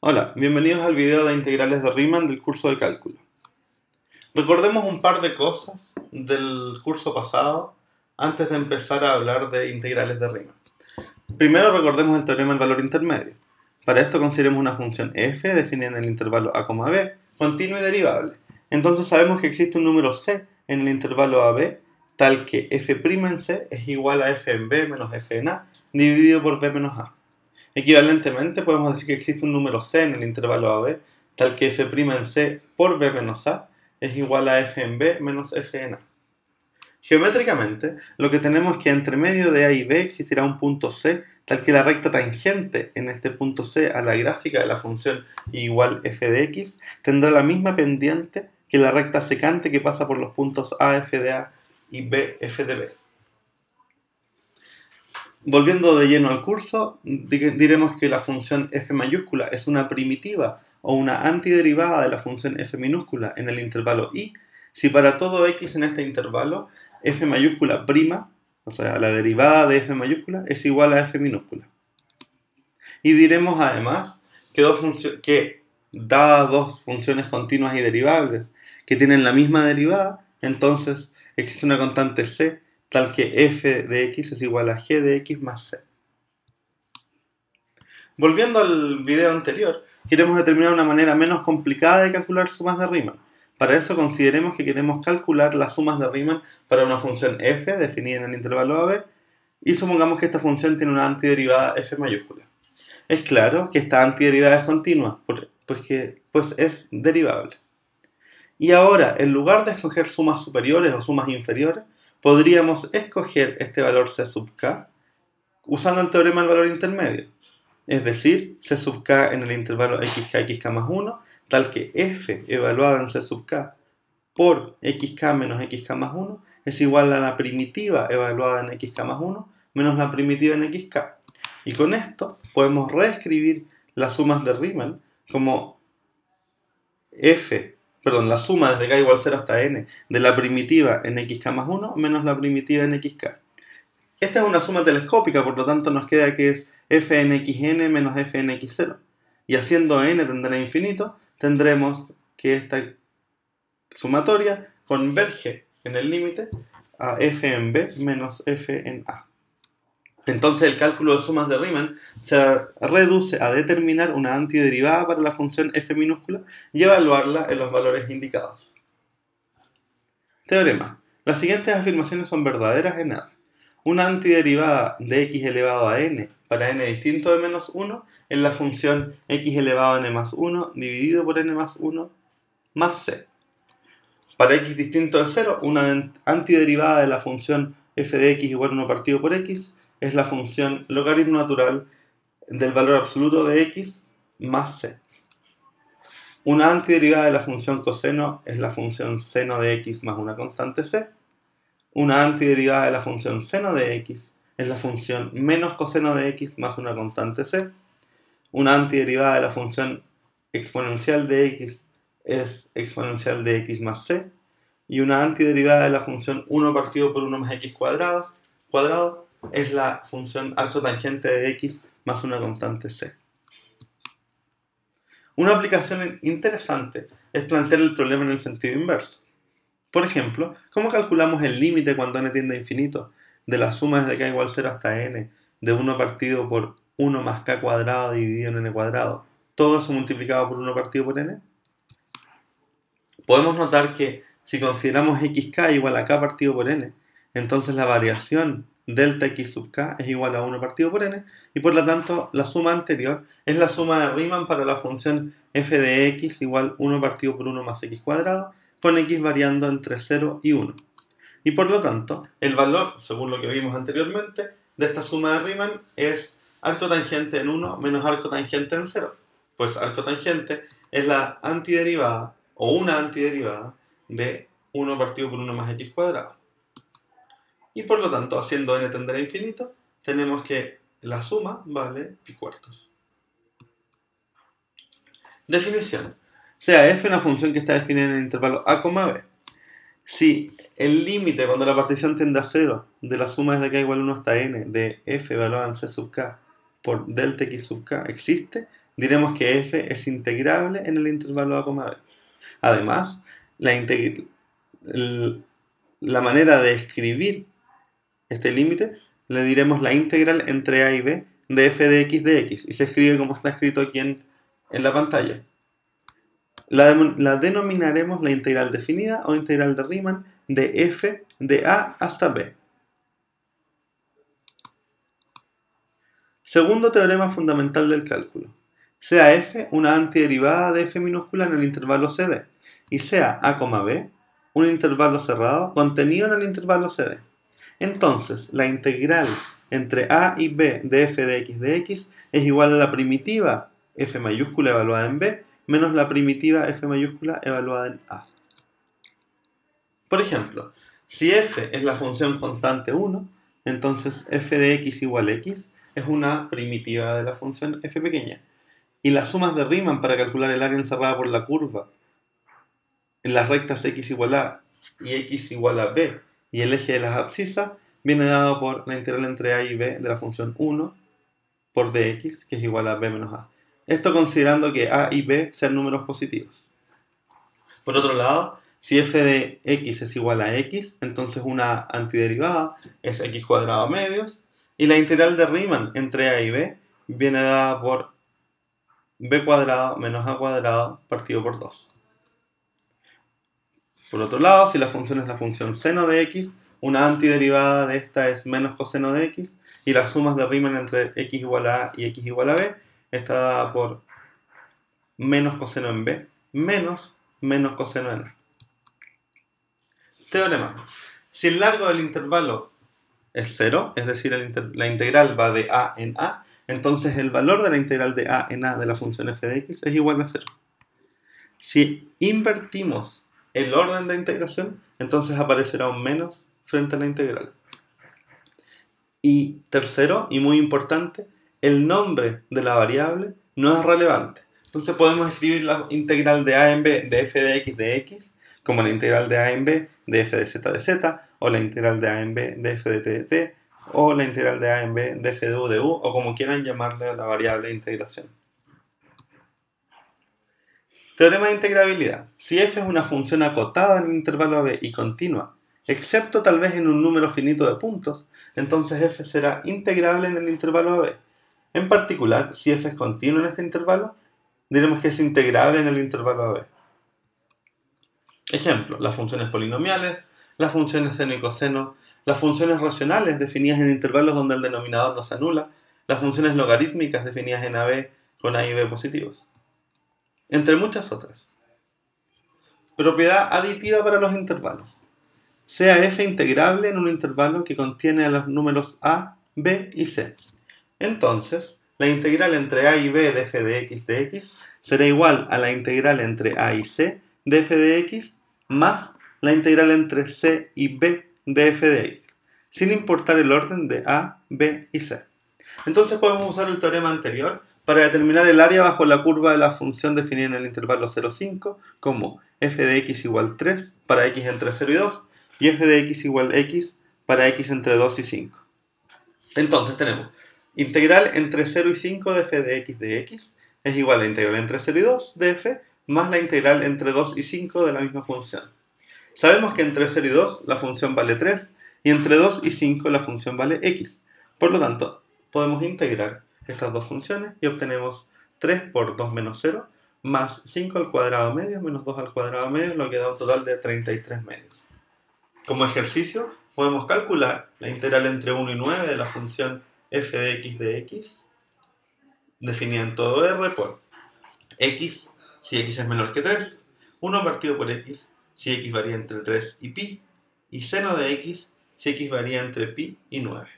Hola, bienvenidos al video de integrales de Riemann del curso de cálculo. Recordemos un par de cosas del curso pasado antes de empezar a hablar de integrales de Riemann. Primero recordemos el teorema del valor intermedio. Para esto consideremos una función f definida en el intervalo a, b, continua y derivable. Entonces sabemos que existe un número c en el intervalo ab tal que f' en c es igual a f en b menos f en a dividido por b menos a. Equivalentemente, podemos decir que existe un número c en el intervalo AB, tal que f' en c por b menos a es igual a f en b menos f en a. Geométricamente, lo que tenemos es que entre medio de a y b existirá un punto c, tal que la recta tangente en este punto c a la gráfica de la función igual f de x tendrá la misma pendiente que la recta secante que pasa por los puntos a f de a y b f de b. Volviendo de lleno al curso, diremos que la función f mayúscula es una primitiva o una antiderivada de la función f minúscula en el intervalo i, si para todo x en este intervalo f mayúscula prima, o sea, la derivada de f mayúscula, es igual a f minúscula. Y diremos además que dadas dos funciones continuas y derivables que tienen la misma derivada, entonces existe una constante c tal que f de x es igual a g de x más c. Volviendo al video anterior, queremos determinar una manera menos complicada de calcular sumas de Riemann. Para eso consideremos que queremos calcular las sumas de Riemann para una función f definida en el intervalo AB y supongamos que esta función tiene una antiderivada f mayúscula. Es claro que esta antiderivada es continua, pues es derivable. Y ahora, en lugar de escoger sumas superiores o sumas inferiores, podríamos escoger este valor c sub k usando el teorema del valor intermedio. Es decir, c sub k en el intervalo xk más 1, tal que f evaluada en c sub k por xk menos xk más 1 es igual a la primitiva evaluada en xk más 1 menos la primitiva en xk. Y con esto podemos reescribir las sumas de Riemann como la suma desde k igual 0 hasta n de la primitiva en xk más 1 menos la primitiva en xk. Esta es una suma telescópica, por lo tanto nos queda que es f en xn menos f en x0. Y haciendo n tender a infinito, tendremos que esta sumatoria converge en el límite a f en b menos f en a. Entonces el cálculo de sumas de Riemann se reduce a determinar una antiderivada para la función f minúscula y evaluarla en los valores indicados. Teorema. Las siguientes afirmaciones son verdaderas en R. Una antiderivada de x elevado a n para n distinto de menos 1 es la función x elevado a n más 1 dividido por n más 1 más c. Para x distinto de 0, una antiderivada de la función f de x igual a 1 partido por x es la función logaritmo natural del valor absoluto de x más c. Una antiderivada de la función coseno es la función seno de x más una constante c. Una antiderivada de la función seno de x es la función menos coseno de x más una constante c. Una antiderivada de la función exponencial de x es exponencial de x más c. Y una antiderivada de la función 1 partido por 1 más x cuadrado es la función arcotangente de x más una constante c. Una aplicación interesante es plantear el problema en el sentido inverso. Por ejemplo, ¿cómo calculamos el límite cuando n tiende a infinito de la suma desde k igual 0 hasta n de 1 partido por 1 más k cuadrado dividido en n cuadrado, todo eso multiplicado por 1 partido por n? Podemos notar que si consideramos xk igual a k partido por n, entonces la variación delta x sub k es igual a 1 partido por n, y por lo tanto la suma anterior es la suma de Riemann para la función f de x igual 1 partido por 1 más x cuadrado, con x variando entre 0 y 1. Y por lo tanto, el valor, según lo que vimos anteriormente, de esta suma de Riemann es arcotangente en 1 menos arcotangente en 0. Pues arcotangente es la antiderivada, o una antiderivada, de 1 partido por 1 más x cuadrado. Y por lo tanto, haciendo n tender a infinito, tenemos que la suma vale pi cuartos. Definición. Sea f una función que está definida en el intervalo a, b. Si el límite cuando la partición tiende a 0 de la suma desde k igual a 1 hasta n de f evaluada en c sub k por delta x sub k existe, diremos que f es integrable en el intervalo a, b. Además, la manera de escribir este límite le diremos la integral entre a y b de f de x, y se escribe como está escrito aquí en la pantalla. La denominaremos la integral definida o integral de Riemann de f de a hasta b. Segundo teorema fundamental del cálculo. Sea f una antiderivada de f minúscula en el intervalo cd y sea a, b un intervalo cerrado contenido en el intervalo cd. Entonces, la integral entre a y b de f de x es igual a la primitiva f mayúscula evaluada en b menos la primitiva f mayúscula evaluada en a. Por ejemplo, si f es la función constante 1, entonces f de x igual x es una primitiva de la función f pequeña. Y las sumas de Riemann para calcular el área encerrada por la curva en las rectas x igual a y x igual a b y el eje de las abscisas viene dado por la integral entre a y b de la función 1 por dx, que es igual a b menos a. Esto considerando que a y b sean números positivos. Por otro lado, si f de x es igual a x, entonces una antiderivada es x cuadrado medios, y la integral de Riemann entre a y b viene dada por b cuadrado menos a cuadrado partido por 2. Por otro lado, si la función es la función seno de x, una antiderivada de esta es menos coseno de x, y las sumas de Riemann entre x igual a a y x igual a b está dada por menos coseno en b menos coseno en a. Teorema. Si el largo del intervalo es 0, es decir, la integral va de a en a, entonces el valor de la integral de a en a de la función f de x es igual a 0. Si invertimos el orden de integración, entonces aparecerá un menos frente a la integral. Y tercero, y muy importante, el nombre de la variable no es relevante. Entonces podemos escribir la integral de a en b de f de x como la integral de a en b de f de z, o la integral de a en b de f de t, o la integral de a en b de f de u, o como quieran llamarle a la variable de integración. Teorema de integrabilidad. Si f es una función acotada en el intervalo ab y continua, excepto tal vez en un número finito de puntos, entonces f será integrable en el intervalo ab. En particular, si f es continuo en este intervalo, diremos que es integrable en el intervalo ab. Ejemplo, las funciones polinomiales, las funciones seno y coseno, las funciones racionales definidas en intervalos donde el denominador no se anula, las funciones logarítmicas definidas en AB con a y b positivos, entre muchas otras. Propiedad aditiva para los intervalos. Sea f integrable en un intervalo que contiene a los números a, b y c. Entonces, la integral entre a y b de f de x será igual a la integral entre a y c de f de x más la integral entre c y b de f de x, sin importar el orden de a, b y c. Entonces podemos usar el teorema anterior para determinar el área bajo la curva de la función definida en el intervalo 0, 5 como f de x igual 3 para x entre 0 y 2 y f de x igual x para x entre 2 y 5. Entonces tenemos integral entre 0 y 5 de f de x es igual a la integral entre 0 y 2 de f más la integral entre 2 y 5 de la misma función. Sabemos que entre 0 y 2 la función vale 3 y entre 2 y 5 la función vale x. Por lo tanto, podemos integrar estas dos funciones y obtenemos 3 por 2 menos 0 más 5 al cuadrado medio menos 2 al cuadrado medio, lo que da un total de 33 medios. Como ejercicio, podemos calcular la integral entre 1 y 9 de la función f de x definida en todo R por x si x es menor que 3, 1 partido por x si x varía entre 3 y pi, y seno de x si x varía entre pi y 9.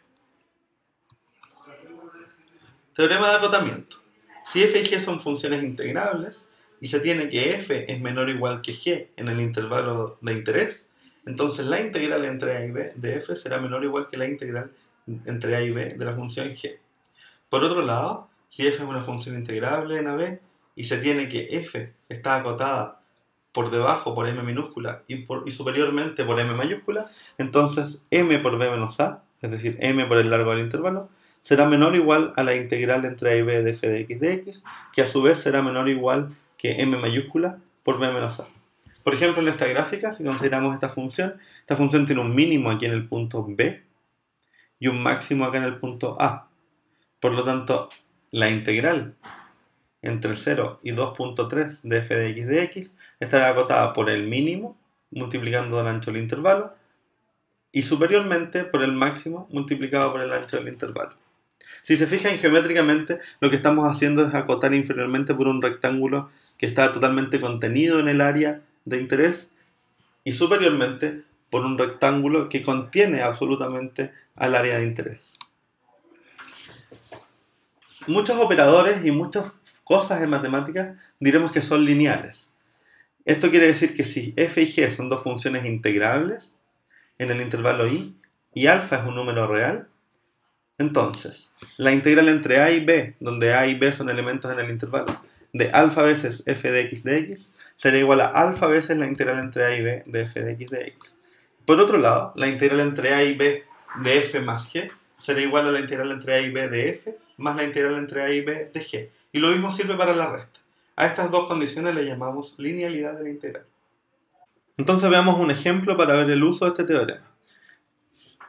Teorema de acotamiento. Si f y g son funciones integrables y se tiene que f es menor o igual que g en el intervalo de interés, entonces la integral entre a y b de f será menor o igual que la integral entre a y b de la función g. Por otro lado, si f es una función integrable en AB y se tiene que f está acotada por debajo por m minúscula y superiormente por m mayúscula, entonces m por b menos a, es decir, m por el largo del intervalo, será menor o igual a la integral entre a y b de f de x de x, que a su vez será menor o igual que m mayúscula por b menos a. Por ejemplo, en esta gráfica, si consideramos esta función tiene un mínimo aquí en el punto b y un máximo acá en el punto a. Por lo tanto, la integral entre 0 y 2.3 de f de x estará acotada por el mínimo multiplicando el ancho del intervalo y superiormente por el máximo multiplicado por el ancho del intervalo. Si se fijan geométricamente, lo que estamos haciendo es acotar inferiormente por un rectángulo que está totalmente contenido en el área de interés y superiormente por un rectángulo que contiene absolutamente al área de interés. Muchos operadores y muchas cosas en matemáticas diremos que son lineales. Esto quiere decir que si f y g son dos funciones integrables en el intervalo y alfa es un número real, entonces la integral entre a y b, donde a y b son elementos en el intervalo, de alfa veces f de x será igual a alfa veces la integral entre a y b de f de x. Por otro lado, la integral entre a y b de f más g será igual a la integral entre a y b de f más la integral entre a y b de g. Y lo mismo sirve para la resta. A estas dos condiciones le llamamos linealidad de la integral. Entonces veamos un ejemplo para ver el uso de este teorema.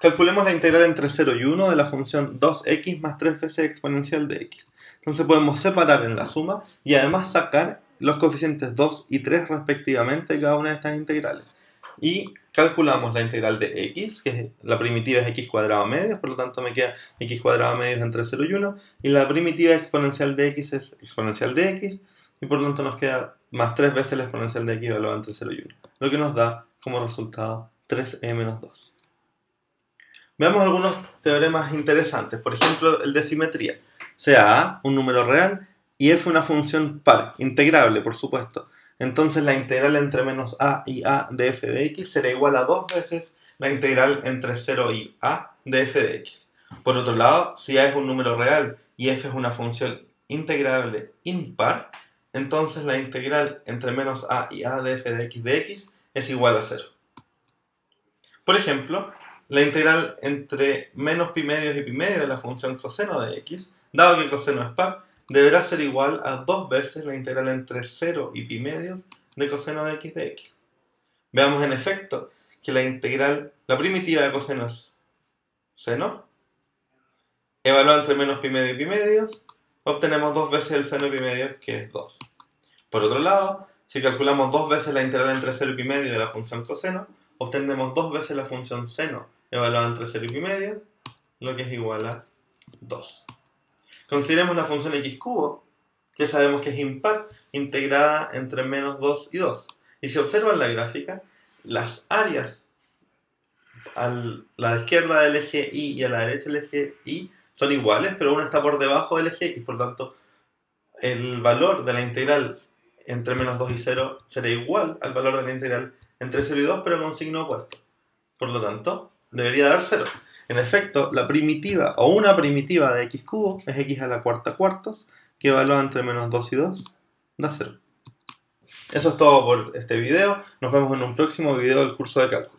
Calculemos la integral entre 0 y 1 de la función 2x más 3 veces exponencial de x. Entonces podemos separar en la suma y además sacar los coeficientes 2 y 3 respectivamente de cada una de estas integrales. Y calculamos la integral de x, que es la primitiva es x cuadrado medios, por lo tanto me queda x cuadrado medios entre 0 y 1, y la primitiva exponencial de x es exponencial de x, y por lo tanto nos queda más 3 veces la exponencial de x evaluada entre 0 y 1, lo que nos da como resultado 3e menos 2. Veamos algunos teoremas interesantes, por ejemplo el de simetría. Sea a un número real y f una función par, integrable por supuesto. Entonces la integral entre menos a y a de f de x será igual a 2 veces la integral entre 0 y a de f de x. Por otro lado, si a es un número real y f es una función integrable impar, entonces la integral entre menos a y a de f de x es igual a 0. Por ejemplo, la integral entre menos pi medios y pi medios de la función coseno de x, dado que coseno es par, deberá ser igual a 2 veces la integral entre 0 y pi medios de coseno de x. Veamos en efecto que la primitiva de coseno es seno, evaluada entre menos pi medio y pi medios, obtenemos 2 veces el seno de pi medios, que es 2. Por otro lado, si calculamos 2 veces la integral entre 0 y pi medio de la función coseno, obtendremos 2 veces la función seno evaluada entre 0 y pi medio, lo que es igual a 2. Consideremos la función x cubo, que sabemos que es impar, integrada entre menos 2 y 2. Y si observan la gráfica, las áreas a la izquierda del eje y a la derecha del eje y son iguales, pero una está por debajo del eje x, por lo tanto, el valor de la integral entre menos 2 y 0 será igual al valor de la integral entre 0 y 2, pero con signo opuesto. Por lo tanto, debería dar 0. En efecto, la primitiva o una primitiva de x cubo es x a la cuarta cuartos, que evalúa entre menos 2 y 2, da 0. Eso es todo por este video. Nos vemos en un próximo video del curso de cálculo.